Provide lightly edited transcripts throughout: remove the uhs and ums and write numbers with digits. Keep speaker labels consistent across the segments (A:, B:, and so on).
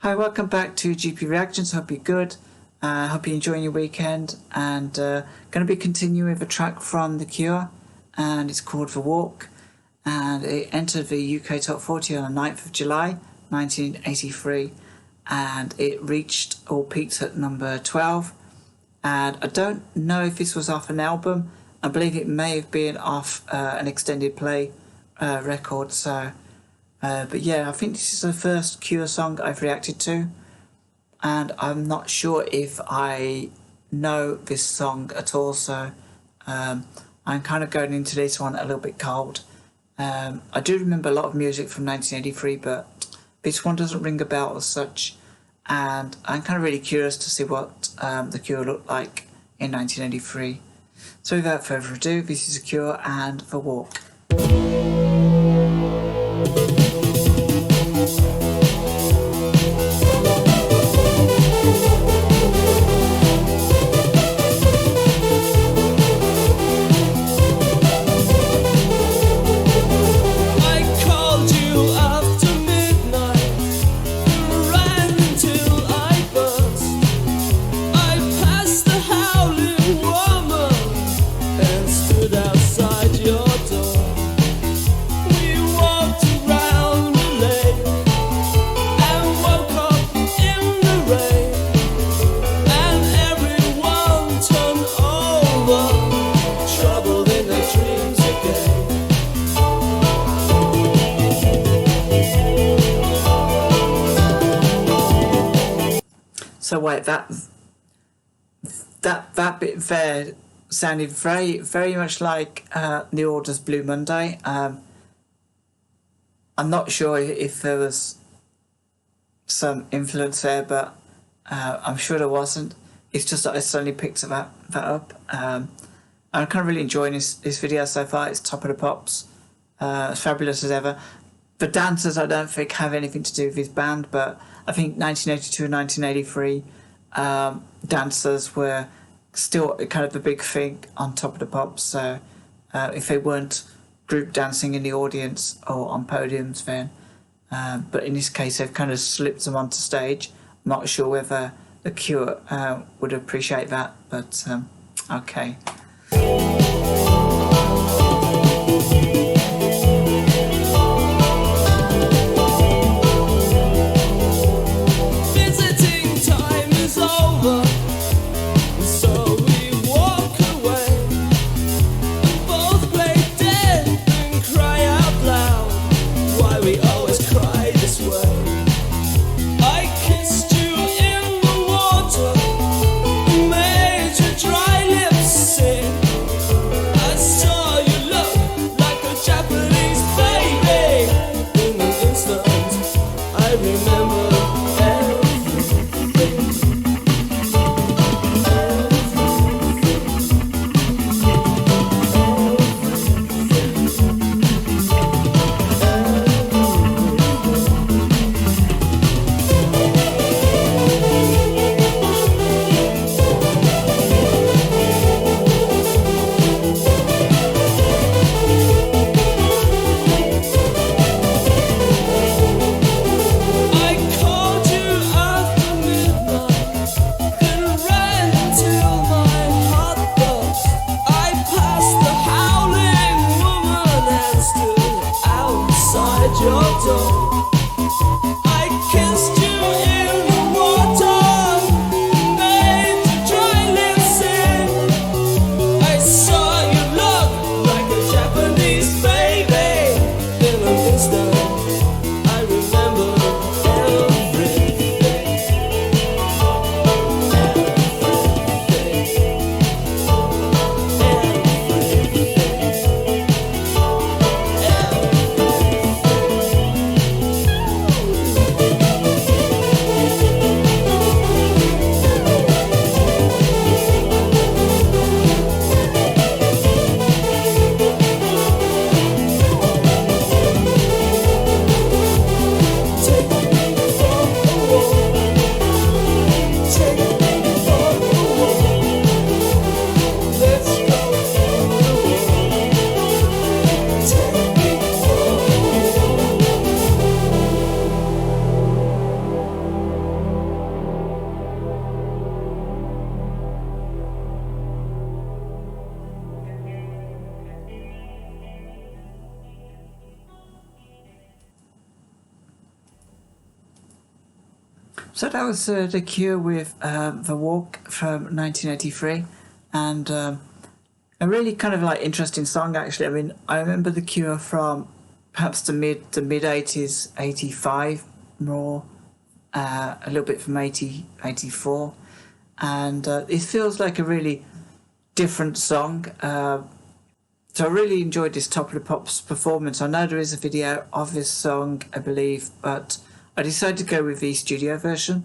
A: Hi, welcome back to GP Reactions. Hope you're good. Hope you're enjoying your weekend. And going to be continuing with a track from The Cure, and it's called The Walk. And it entered the UK Top 40 on the 9th of July, 1983. And it reached or peaked at number 12. And I don't know if this was off an album. I believe it may have been off an extended play record. But yeah, I think this is the first Cure song I've reacted to, and I'm not sure if I know this song at all, so I'm kind of going into this one a little bit cold. I do remember a lot of music from 1983, but this one doesn't ring a bell as such, and I'm kind of really curious to see what The Cure looked like in 1983. So without further ado, this is The Cure and The Walk. So wait, that bit there sounded very much like New Order's Blue Monday. I'm not sure if there was some influence there, but I'm sure there wasn't. It's just that I suddenly picked that up. I'm kind of really enjoying this video so far. It's top of the pops, as fabulous as ever. The dancers I don't think have anything to do with his band, but I think 1982 and 1983 dancers were still kind of the big thing on Top of the Pops. So if they weren't group dancing in the audience or on podiums, then but in this case they've kind of slipped them onto stage. I'm not sure whether The Cure would appreciate that, but okay.
B: Say
A: So that was The Cure with The Walk from 1983, and a really kind of like interesting song actually. I mean, I remember The Cure from perhaps the mid 80s, 85 more, a little bit from 84, and it feels like a really different song. So I really enjoyed this Top of the Pops performance. I know there is a video of this song, I believe, but I decided to go with the studio version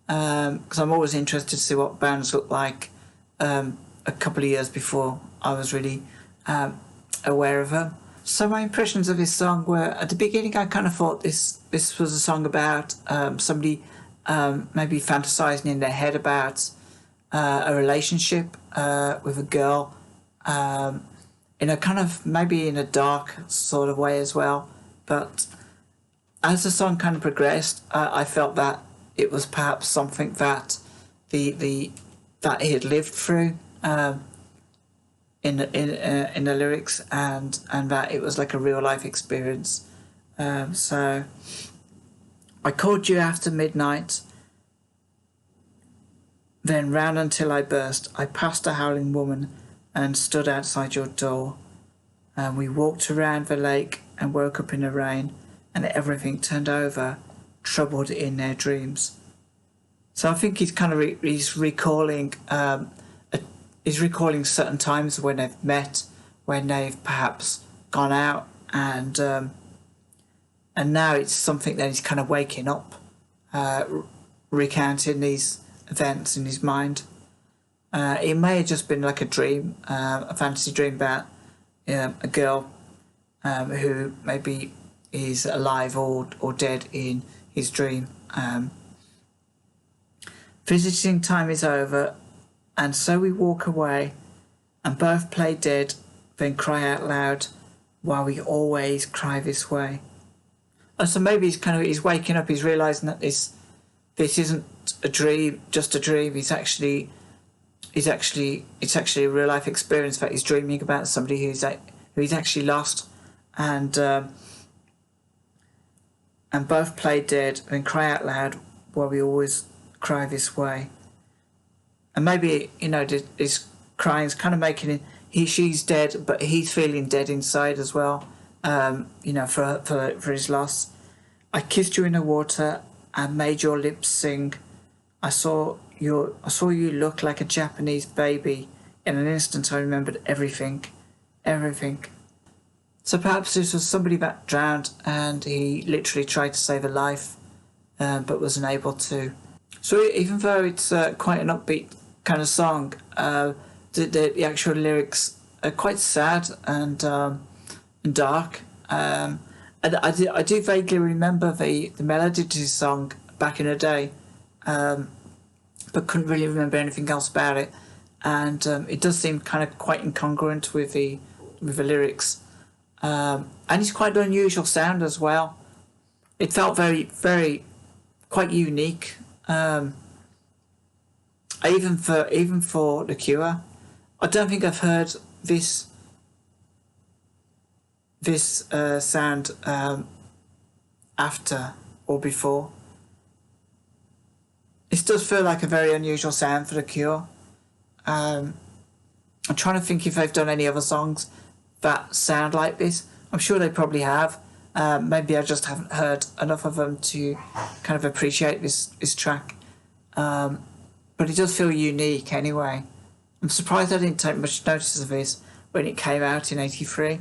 A: because I'm always interested to see what bands look like a couple of years before I was really aware of them. So my impressions of this song were, at the beginning I kind of thought this was a song about somebody maybe fantasizing in their head about a relationship with a girl in a kind of, maybe in a dark sort of way as well. But as the song kind of progressed, I felt that it was perhaps something that that he had lived through in the lyrics, and that it was like a real life experience. So I called you after midnight, then round until I burst. I passed a howling woman and stood outside your door. And we walked around the lake and woke up in the rain, and everything turned over, troubled in their dreams. So I think he's kind of he's recalling certain times when they've met, when they've perhaps gone out, and now it's something that he's kind of waking up, recounting these events in his mind. It may have just been like a dream, a fantasy dream about a girl who maybe is alive or dead in his dream. Visiting time is over, and so we walk away, and both play dead, then cry out loud, while we always cry this way. So maybe he's waking up, he's realising that this isn't a dream, just a dream. It's actually a real life experience that he's dreaming about somebody who he's actually lost, and both play dead and cry out loud while we always cry this way. And maybe this crying's kind of making she's dead, but he's feeling dead inside as well. For his loss. I kissed you in the water and made your lips sing. I saw you look like a Japanese baby. In an instant I remembered everything. So perhaps this was somebody that drowned and he literally tried to save a life, but wasn't able to. So even though it's quite an upbeat kind of song, the actual lyrics are quite sad and dark. And I do vaguely remember the melody to this song back in the day, but couldn't really remember anything else about it. And it does seem kind of quite incongruent with the lyrics, and it's quite an unusual sound as well. It felt very, very quite unique. Even for The Cure, I don't think I've heard this sound after or before. This does feel like a very unusual sound for The Cure. I'm trying to think if they've done any other songs that sound like this. I'm sure they probably have. Maybe I just haven't heard enough of them to kind of appreciate this track. But it does feel unique anyway. I'm surprised I didn't take much notice of this when it came out in 83.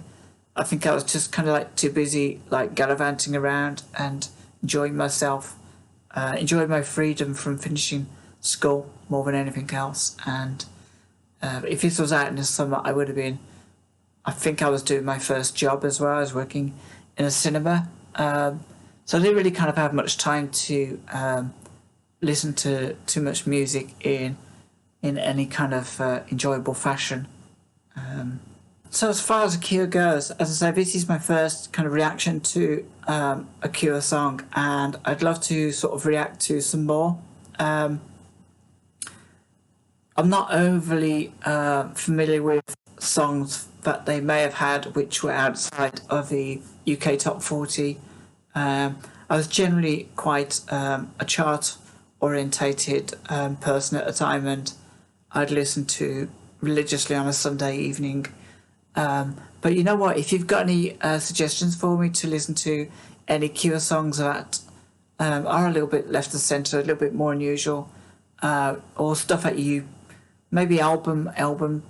A: I think I was just kind of like too busy like gallivanting around and enjoying myself, enjoying my freedom from finishing school more than anything else. And if this was out in the summer, I think I was doing my first job as well. I was working in a cinema. So I didn't really kind of have much time to listen to too much music in any kind of enjoyable fashion. So as far as a Cure goes, as I say, this is my first kind of reaction to a Cure song, and I'd love to sort of react to some more. I'm not overly familiar with songs that they may have had which were outside of the UK Top 40. I was generally quite a chart orientated person at the time, and I'd listen to religiously on a Sunday evening. But you know what? If you've got any suggestions for me to listen to, any Cure songs that are a little bit left of centre, a little bit more unusual, or stuff that you maybe album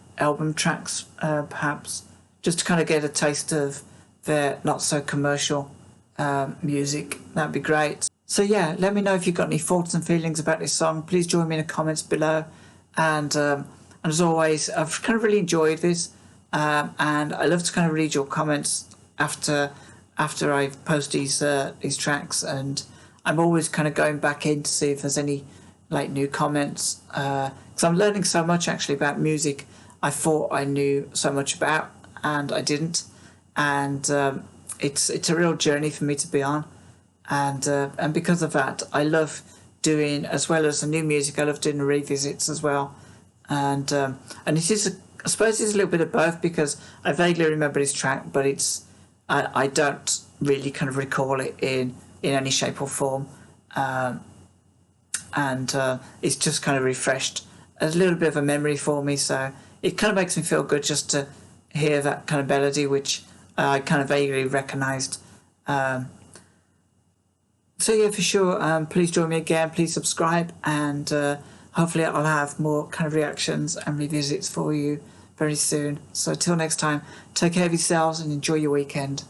A: tracks, perhaps, just to kind of get a taste of their not so commercial music, that'd be great. So yeah, let me know if you've got any thoughts and feelings about this song. Please join me in the comments below, and as always, I've kind of really enjoyed this, and I love to kind of read your comments after I post these tracks, and I'm always kind of going back in to see if there's any like new comments, because I'm learning so much actually about music I thought I knew so much about, and I didn't, and it's a real journey for me to be on, and because of that, I love doing, as well as the new music, I love doing the revisits as well, and it is I suppose it's a little bit of both, because I vaguely remember this track, but I don't really kind of recall it in any shape or form, and it's just kind of refreshed a little bit of a memory for me, so it kind of makes me feel good just to hear that kind of melody, which I kind of vaguely recognised. So yeah, for sure, please join me again, please subscribe, and hopefully I'll have more kind of reactions and revisits for you very soon. So till next time, take care of yourselves and enjoy your weekend.